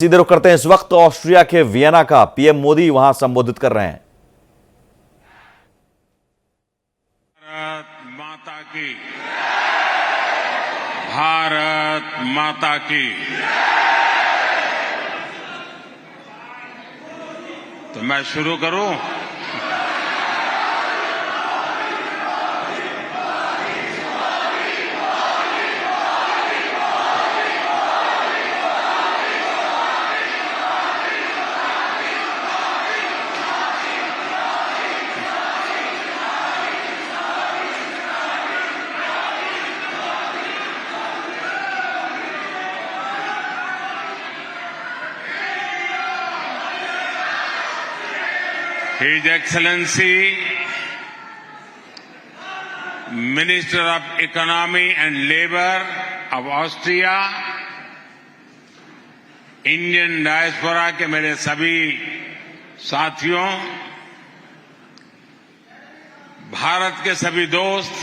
सीधे रुख करते हैं इस वक्त ऑस्ट्रिया के वियना का। पीएम मोदी वहां संबोधित कर रहे हैं। भारत माता की, भारत माता की। तो मैं शुरू करूं? His Excellency, Minister of Economy and Labour of Austria, Indian diaspora के मेरे सभी साथियों, भारत के सभी दोस्त,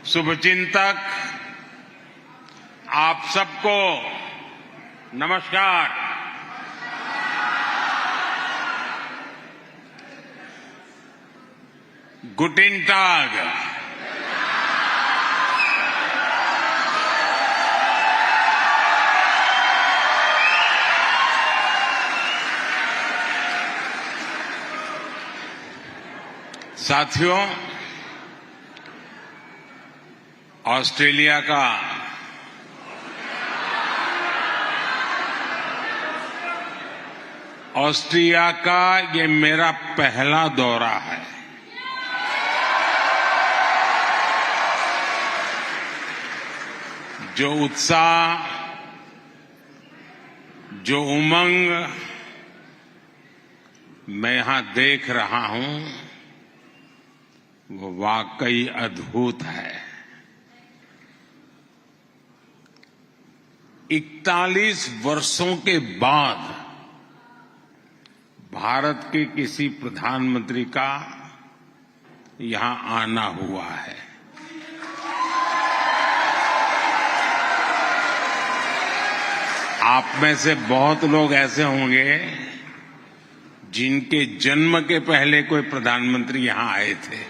शुभचिंतक, आप सबको नमस्कार। गुटिन टाग। साथियों, ऑस्ट्रेलिया का ये मेरा पहला दौरा है। जो उत्साह, जो उमंग मैं यहां देख रहा हूं, वो वाकई अद्भुत है। 41 वर्षों के बाद भारत के किसी प्रधानमंत्री का यहां आना हुआ है। आप में से बहुत लोग ऐसे होंगे जिनके जन्म के पहले कोई प्रधानमंत्री यहां आए थे।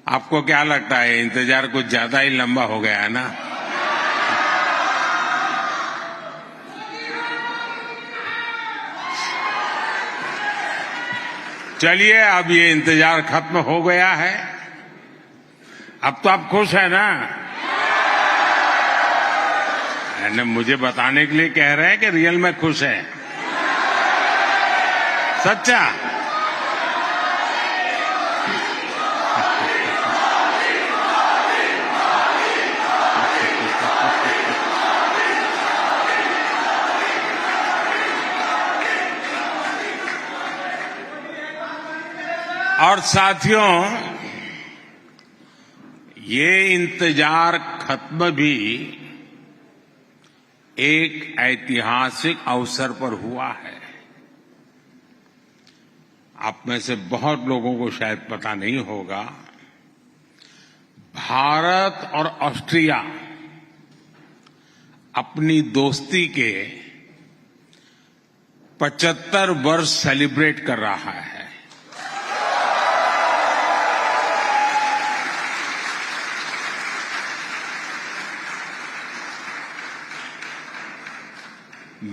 आपको क्या लगता है, इंतजार कुछ ज्यादा ही लंबा हो गया है ना? चलिए, अब ये इंतजार खत्म हो गया है। अब तो आप खुश है ना? मुझे बताने के लिए कह रहे हैं कि रियल में खुश है। सच्चा? और साथियों, ये इंतजार खत्म भी एक ऐतिहासिक अवसर पर हुआ है। आप में से बहुत लोगों को शायद पता नहीं होगा, भारत और ऑस्ट्रिया अपनी दोस्ती के 75 वर्ष सेलिब्रेट कर रहा है।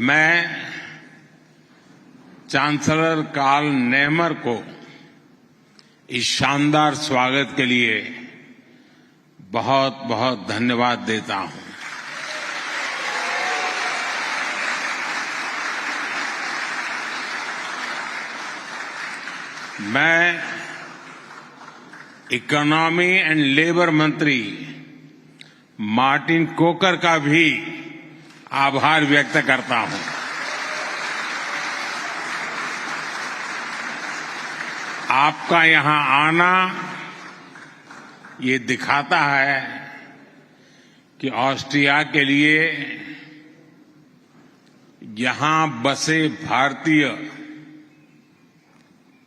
मैं चांसलर कार्ल नेमर को इस शानदार स्वागत के लिए बहुत बहुत धन्यवाद देता हूं। मैं इकोनॉमी एंड लेबर मंत्री मार्टिन कोकर का भी आभार व्यक्त करता हूं। आपका यहां आना ये दिखाता है कि ऑस्ट्रिया के लिए यहां बसे भारतीय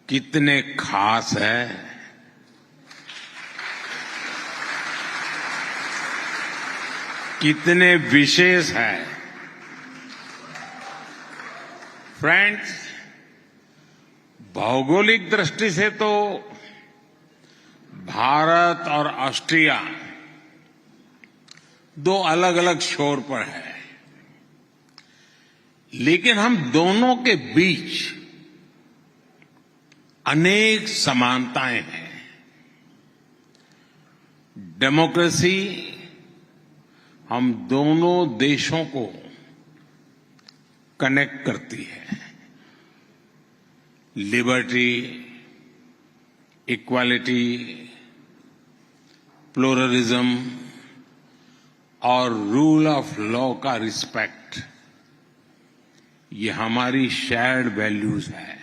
कितने खास है। कितने विशेष हैं। फ्रेंड्स, भौगोलिक दृष्टि से तो भारत और ऑस्ट्रिया दो अलग अलग छोर पर है, लेकिन हम दोनों के बीच अनेक समानताएं हैं। डेमोक्रेसी हम दोनों देशों को कनेक्ट करती है। लिबर्टी, इक्वालिटी, प्लुरलिज्म और रूल ऑफ लॉ का रिस्पेक्ट, ये हमारी शेयर्ड वैल्यूज है।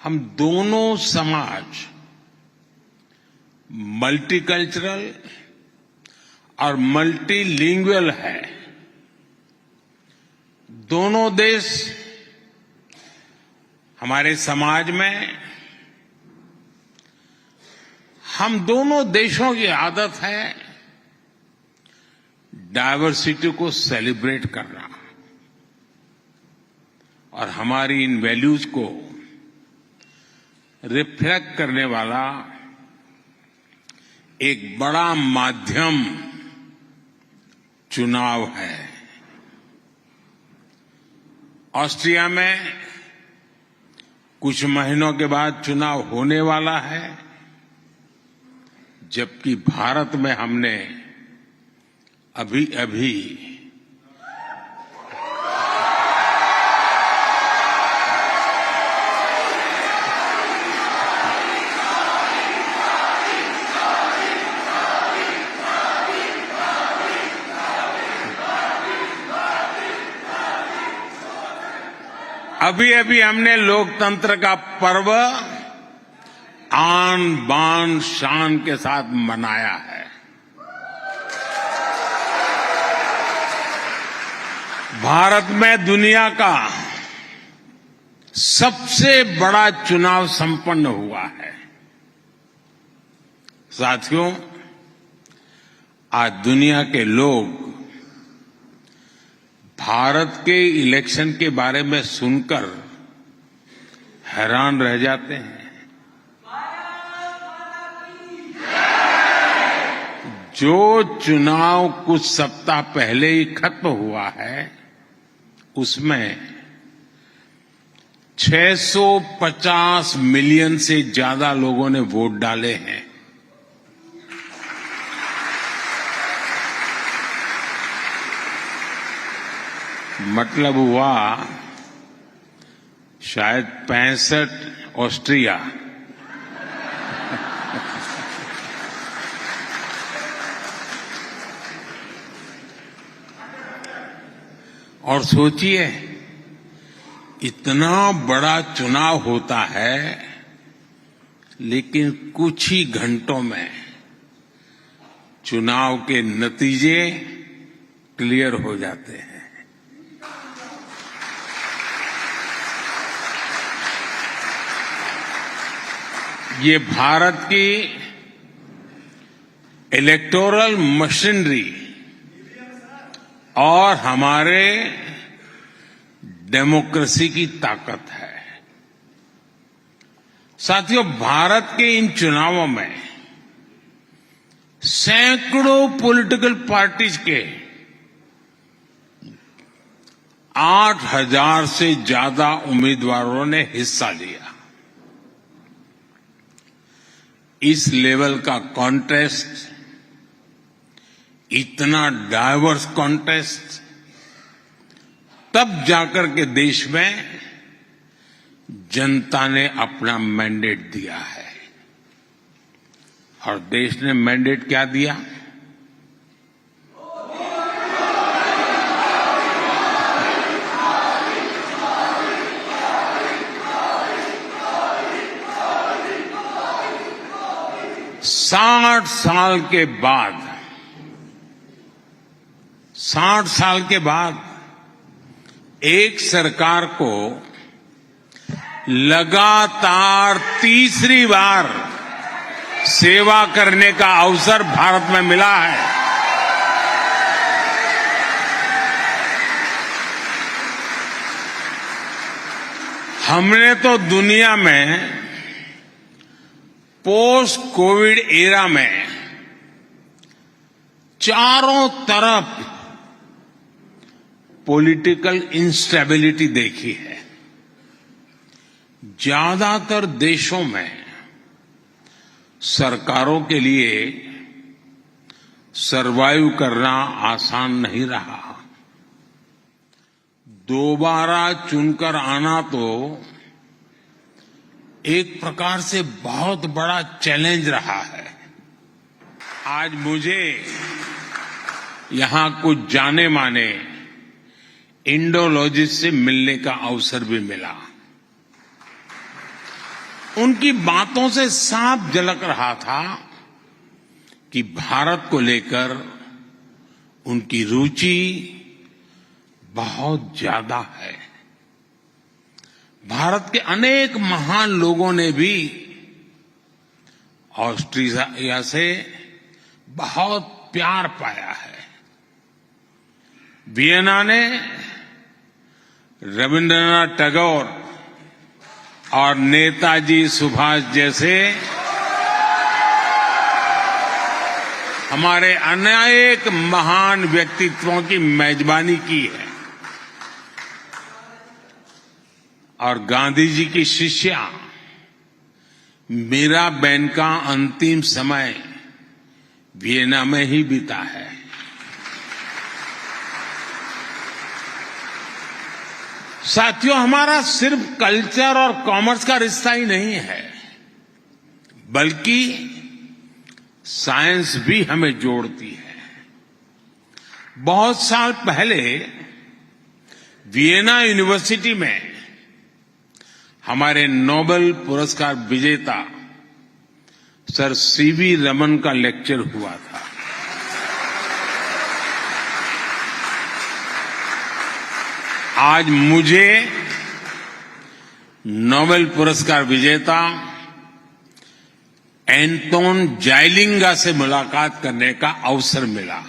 हम दोनों समाज मल्टीकल्चरल और मल्टीलिंगुअल है। दोनों देश, हमारे समाज में हम दोनों देशों की आदत है डायवर्सिटी को सेलिब्रेट करना, और हमारी इन वैल्यूज को रिफ्लेक्ट करने वाला एक बड़ा माध्यम चुनाव है। ऑस्ट्रिया में कुछ महीनों के बाद चुनाव होने वाला है, जबकि भारत में हमने अभी हमने लोकतंत्र का पर्व आन बान शान के साथ मनाया है। भारत में दुनिया का सबसे बड़ा चुनाव संपन्न हुआ है। साथियों, आज दुनिया के लोग भारत के इलेक्शन के बारे में सुनकर हैरान रह जाते हैं। जो चुनाव कुछ सप्ताह पहले ही खत्म हुआ है, उसमें 650 मिलियन से ज्यादा लोगों ने वोट डाले हैं। मतलब हुआ शायद 65 ऑस्ट्रिया। और सोचिए, इतना बड़ा चुनाव होता है, लेकिन कुछ ही घंटों में चुनाव के नतीजे क्लियर हो जाते हैं। ये भारत की इलेक्टोरल मशीनरी और हमारे डेमोक्रेसी की ताकत है। साथियों, भारत के इन चुनावों में सैकड़ों पॉलिटिकल पार्टीज के 8,000 से ज्यादा उम्मीदवारों ने हिस्सा लिया। इस लेवल का कॉन्टेस्ट, इतना डाइवर्स कॉन्टेस्ट, तब जाकर के देश में जनता ने अपना मैंडेट दिया है। और देश ने मैंडेट क्या दिया? साठ साल के बाद एक सरकार को लगातार तीसरी बार सेवा करने का अवसर भारत में मिला है। हमने तो दुनिया में पोस्ट कोविड एरा में चारों तरफ पॉलिटिकल इंस्टेबिलिटी देखी है। ज्यादातर देशों में सरकारों के लिए सरवाइव करना आसान नहीं रहा। दोबारा चुनकर आना तो एक प्रकार से बहुत बड़ा चैलेंज रहा है। आज मुझे यहां कुछ जाने माने इंडोलॉजिस्ट से मिलने का अवसर भी मिला। उनकी बातों से साफ झलक रहा था कि भारत को लेकर उनकी रुचि बहुत ज्यादा है। भारत के अनेक महान लोगों ने भी ऑस्ट्रिया से बहुत प्यार पाया है। वियना ने रविंद्रनाथ टैगोर और नेताजी सुभाष जैसे हमारे अनेक महान व्यक्तित्वों की मेजबानी की है। और गांधी जी की शिष्या मीराबेन का अंतिम समय वियना में ही बीता है। साथियों, हमारा सिर्फ कल्चर और कॉमर्स का रिश्ता ही नहीं है, बल्कि साइंस भी हमें जोड़ती है। बहुत साल पहले वियना यूनिवर्सिटी में हमारे नोबेल पुरस्कार विजेता सर सीवी रमन का लेक्चर हुआ था। आज मुझे नोबेल पुरस्कार विजेता एंटोन जाइलिंगा से मुलाकात करने का अवसर मिला।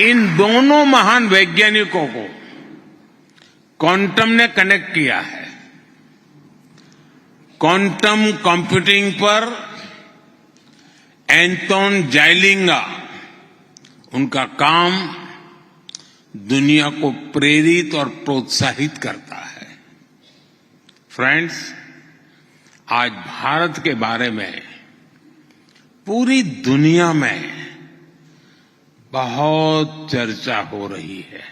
इन दोनों महान वैज्ञानिकों को क्वांटम ने कनेक्ट किया है। क्वांटम कंप्यूटिंग पर एंटोन जाइलिंगा उनका काम दुनिया को प्रेरित और प्रोत्साहित करता है। फ्रेंड्स, आज भारत के बारे में पूरी दुनिया में बहुत चर्चा हो रही है।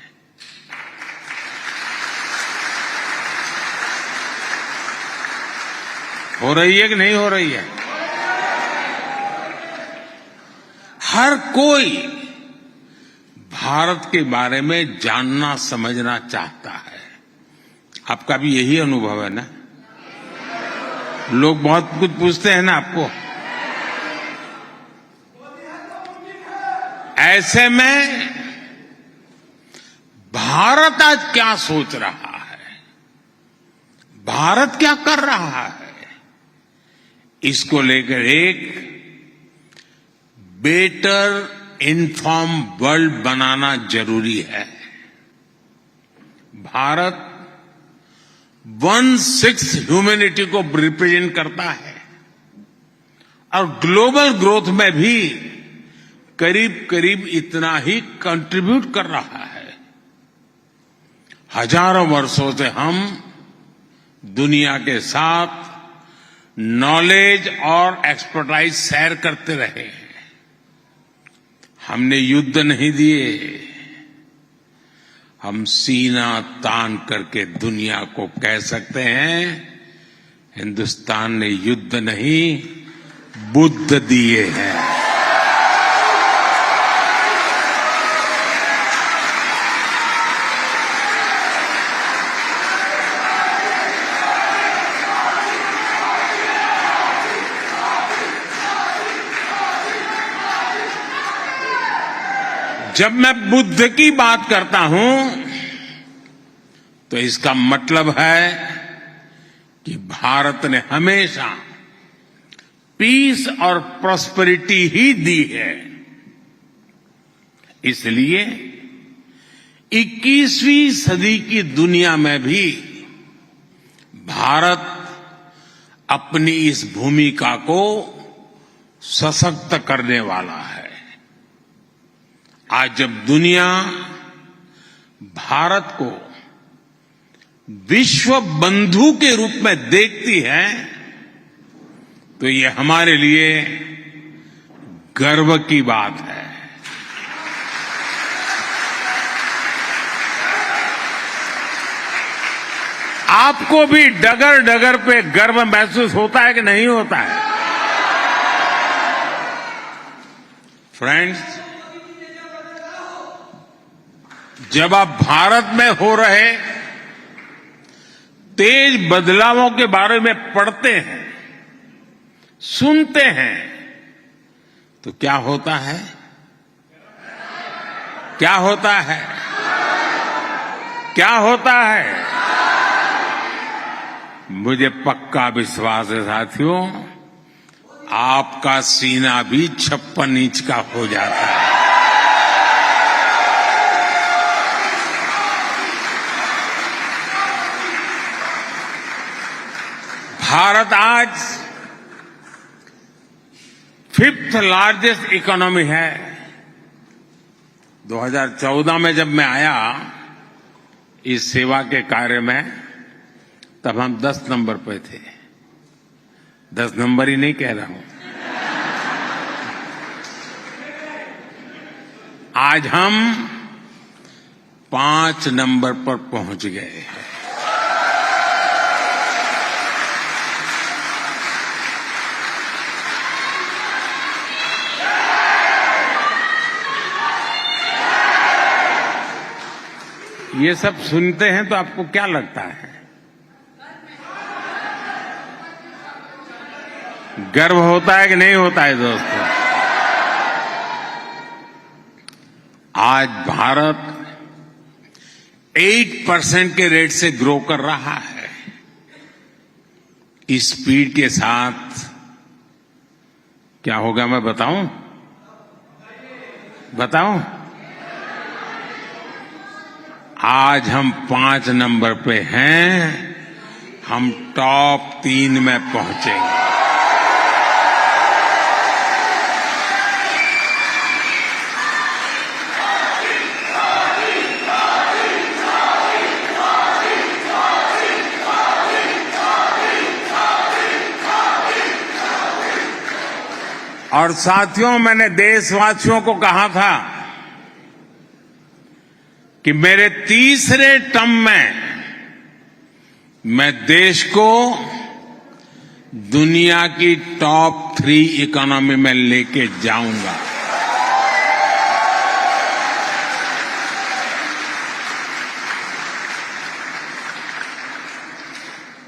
हो रही है कि नहीं हो रही है? हर कोई भारत के बारे में जानना समझना चाहता है। आपका भी यही अनुभव है ना? लोग बहुत कुछ पूछते हैं ना आपको। ऐसे में भारत आज क्या सोच रहा है, भारत क्या कर रहा है, इसको लेकर एक बेटर इन्फॉर्म वर्ल्ड बनाना जरूरी है। भारत 1/6 ह्यूमैनिटी को रिप्रेजेंट करता है और ग्लोबल ग्रोथ में भी करीब करीब इतना ही कंट्रीब्यूट कर रहा है। हजारों वर्षों से हम दुनिया के साथ नॉलेज और एक्सपर्टाइज शेयर करते रहे हैं। हमने युद्ध नहीं दिए, हम सीना तान करके दुनिया को कह सकते हैं, हिंदुस्तान ने युद्ध नहीं बुद्ध दिए हैं। जब मैं बुद्ध की बात करता हूं तो इसका मतलब है कि भारत ने हमेशा पीस और प्रॉस्पेरिटी ही दी है। इसलिए 21वीं सदी की दुनिया में भी भारत अपनी इस भूमिका को सशक्त करने वाला है। आज जब दुनिया भारत को विश्व बंधु के रूप में देखती है तो ये हमारे लिए गर्व की बात है। आपको भी डगर डगर पे गर्व महसूस होता है कि नहीं होता है? फ्रेंड्स, जब आप भारत में हो रहे तेज बदलावों के बारे में पढ़ते हैं, सुनते हैं, तो क्या होता है? क्या होता है? क्या होता है? मुझे पक्का विश्वास है साथियों, आपका सीना भी 56 इंच का हो जाता है। भारत आज 5th लार्जेस्ट इकोनॉमी है। 2014 में जब मैं आया इस सेवा के कार्य में, तब हम 10 नंबर पे थे। 10 नंबर ही नहीं कह रहा हूं, आज हम 5 नंबर पर पहुंच गए हैं। ये सब सुनते हैं तो आपको क्या लगता है? गर्व होता है कि नहीं होता है दोस्तों? आज भारत 8% के रेट से ग्रो कर रहा है। इस स्पीड के साथ क्या होगा मैं बताऊं? बताऊं? आज हम 5 नंबर पे हैं, हम टॉप 3 में पहुंचेंगे। और साथियों, मैंने देशवासियों को कहा था कि मेरे तीसरे टर्म में मैं देश को दुनिया की टॉप 3 इकोनॉमी में लेके जाऊंगा।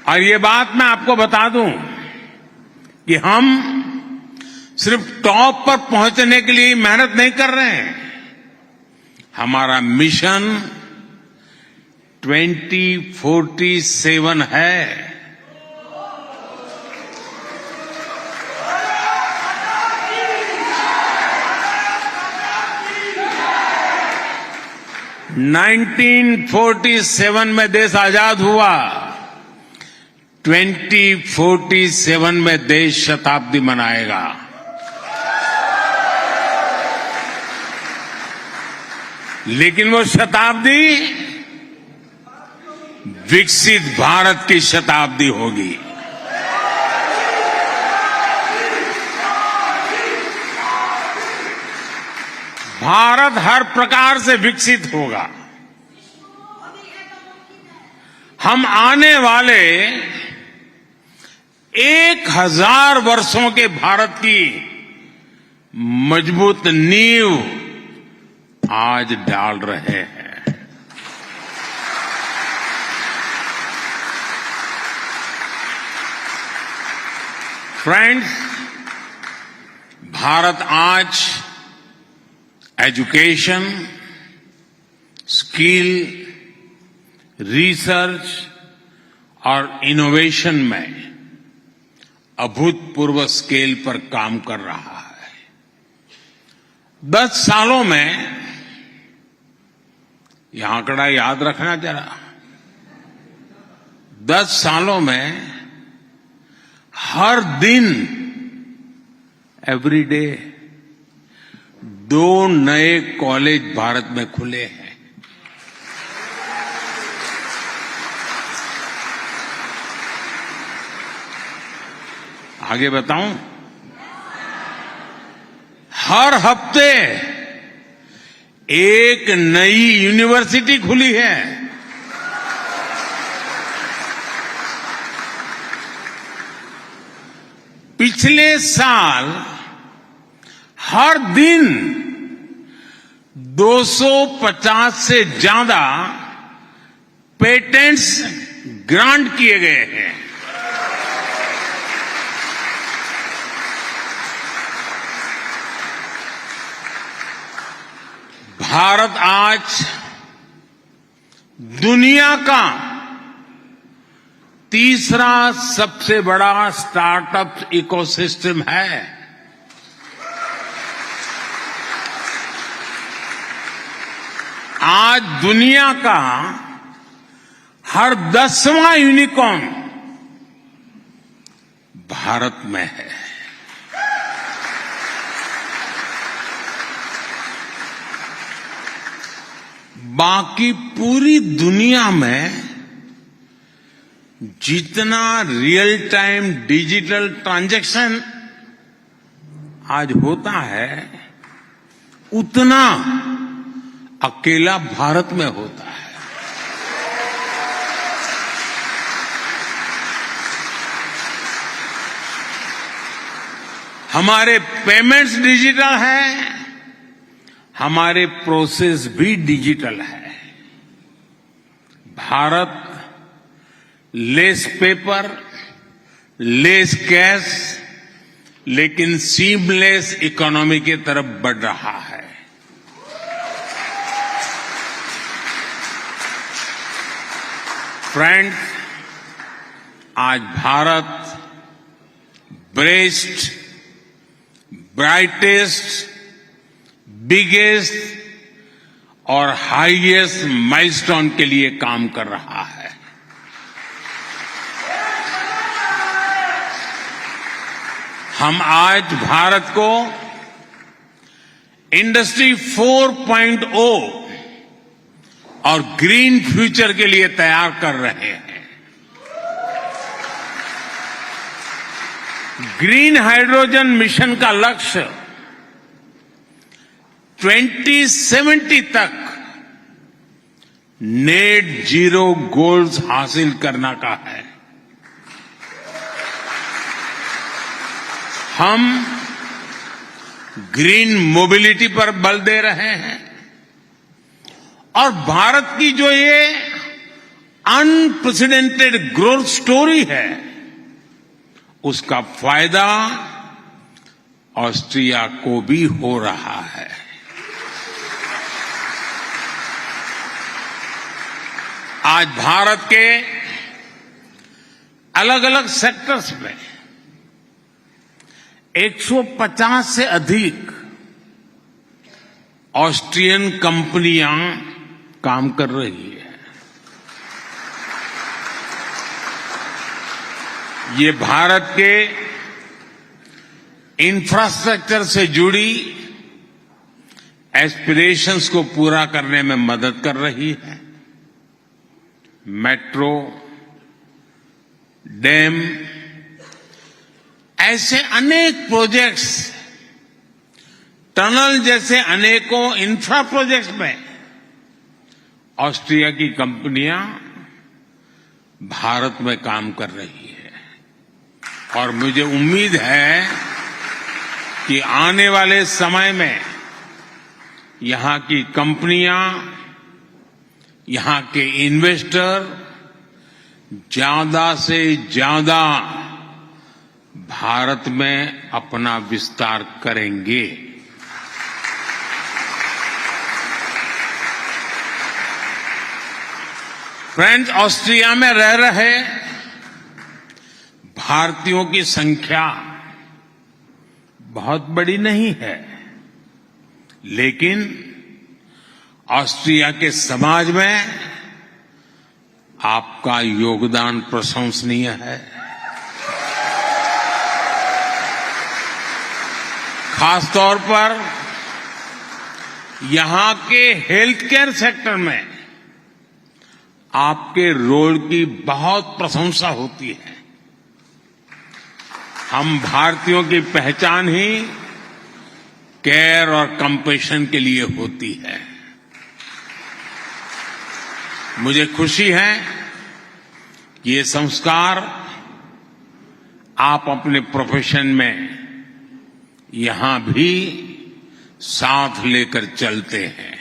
और ये बात मैं आपको बता दूं कि हम सिर्फ टॉप पर पहुंचने के लिए मेहनत नहीं कर रहे हैं। हमारा मिशन 2047 है। (1947) में देश आजाद हुआ। 2047 में देश शताब्दी मनाएगा। लेकिन वो शताब्दी विकसित भारत की शताब्दी होगी। भारत हर प्रकार से विकसित होगा। हम आने वाले 1000 वर्षों के भारत की मजबूत नींव आज डाल रहे हैं। फ्रेंड्स, भारत आज एजुकेशन, स्किल, रिसर्च और इनोवेशन में अभूतपूर्व स्केल पर काम कर रहा है। 10 सालों में ये आंकड़ा याद रखना जरा। 10 सालों में हर दिन एवरी डे 2 नए कॉलेज भारत में खुले हैं। आगे बताऊं, हर हफ्ते एक नई यूनिवर्सिटी खुली है। पिछले साल हर दिन 250 से ज्यादा पेटेंट्स ग्रांट किए गए हैं। भारत आज दुनिया का तीसरा सबसे बड़ा स्टार्टअप इकोसिस्टम है। आज दुनिया का हर 10वां यूनिकॉर्न भारत में है। बाकी पूरी दुनिया में जितना रियल टाइम डिजिटल ट्रांजैक्शन आज होता है, उतना अकेला भारत में होता है। हमारे पेमेंट्स डिजिटल हैं, हमारे प्रोसेस भी डिजिटल है। Bharat less paper, less cash, लेकिन सीमलेस इकोनॉमी की तरफ बढ़ रहा है। फ्रेंड्स, आज भारत बेस्ट, ब्राइटेस्ट, बिगेस्ट और हाईएस्ट माइलस्टोन के लिए काम कर रहा है। हम आज भारत को इंडस्ट्री 4.0 और ग्रीन फ्यूचर के लिए तैयार कर रहे हैं। ग्रीन हाइड्रोजन मिशन का लक्ष्य 2070 तक नेट जीरो गोल्स हासिल करना का है। हम ग्रीन मोबिलिटी पर बल दे रहे हैं और भारत की जो ये अनप्रेसिडेंटेड ग्रोथ स्टोरी है, उसका फायदा ऑस्ट्रिया को भी हो रहा है। आज भारत के अलग अलग सेक्टर्स में 150 से अधिक ऑस्ट्रियन कंपनियां काम कर रही है। ये भारत के इंफ्रास्ट्रक्चर से जुड़ी एस्पिरेशंस को पूरा करने में मदद कर रही है। मेट्रो, डैम, ऐसे अनेक प्रोजेक्ट्स, टनल जैसे अनेकों इंफ्रा प्रोजेक्ट्स में ऑस्ट्रिया की कंपनियां भारत में काम कर रही है। और मुझे उम्मीद है कि आने वाले समय में यहां की कंपनियां, यहां के इन्वेस्टर ज्यादा से ज्यादा भारत में अपना विस्तार करेंगे। फ्रेंड्स, ऑस्ट्रिया में रह रहे भारतीयों की संख्या बहुत बड़ी नहीं है, लेकिन ऑस्ट्रिया के समाज में आपका योगदान प्रशंसनीय है। खासतौर पर यहां के हेल्थ केयर सेक्टर में आपके रोल की बहुत प्रशंसा होती है। हम भारतीयों की पहचान ही केयर और कंपैशन के लिए होती है। मुझे खुशी है कि ये संस्कार आप अपने प्रोफेशन में यहां भी साथ लेकर चलते हैं।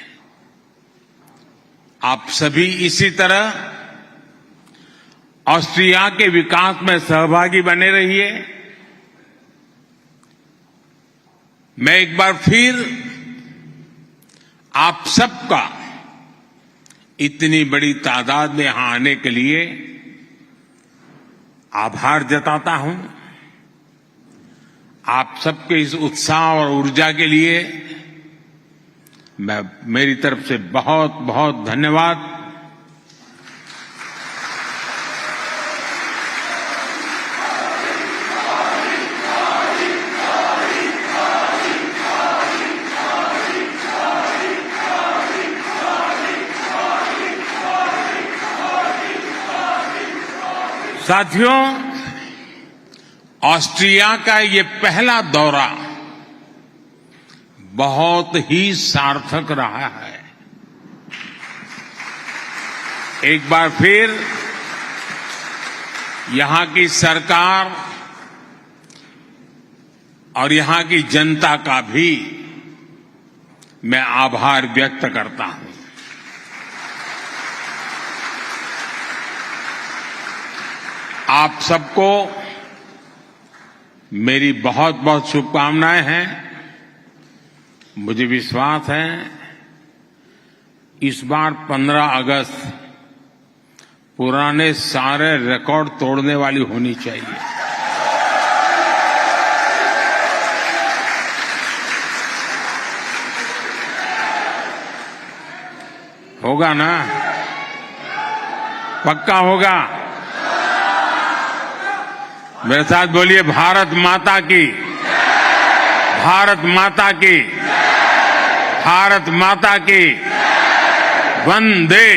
आप सभी इसी तरह ऑस्ट्रिया के विकास में सहभागी बने रहिए। मैं एक बार फिर आप सबका इतनी बड़ी तादाद में यहां आने के लिए आभार जताता हूं। आप सबके इस उत्साह और ऊर्जा के लिए मेरी तरफ से बहुत बहुत धन्यवाद। साथियों, ऑस्ट्रिया का ये पहला दौरा बहुत ही सार्थक रहा है। एक बार फिर यहां की सरकार और यहां की जनता का भी मैं आभार व्यक्त करता हूं। आप सबको मेरी बहुत बहुत शुभकामनाएं हैं। मुझे विश्वास है इस बार 15 अगस्त पुराने सारे रिकॉर्ड तोड़ने वाली होनी चाहिए। होगा ना? पक्का होगा? मेरे साथ बोलिए, भारत माता की, भारत माता की, भारत माता की, वंदे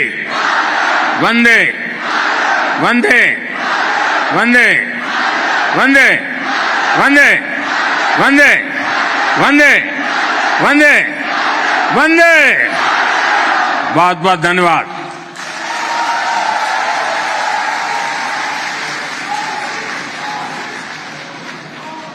वंदे वंदे वंदे वंदे वंदे वंदे वंदे वंदे वंदे। बहुत बहुत धन्यवाद।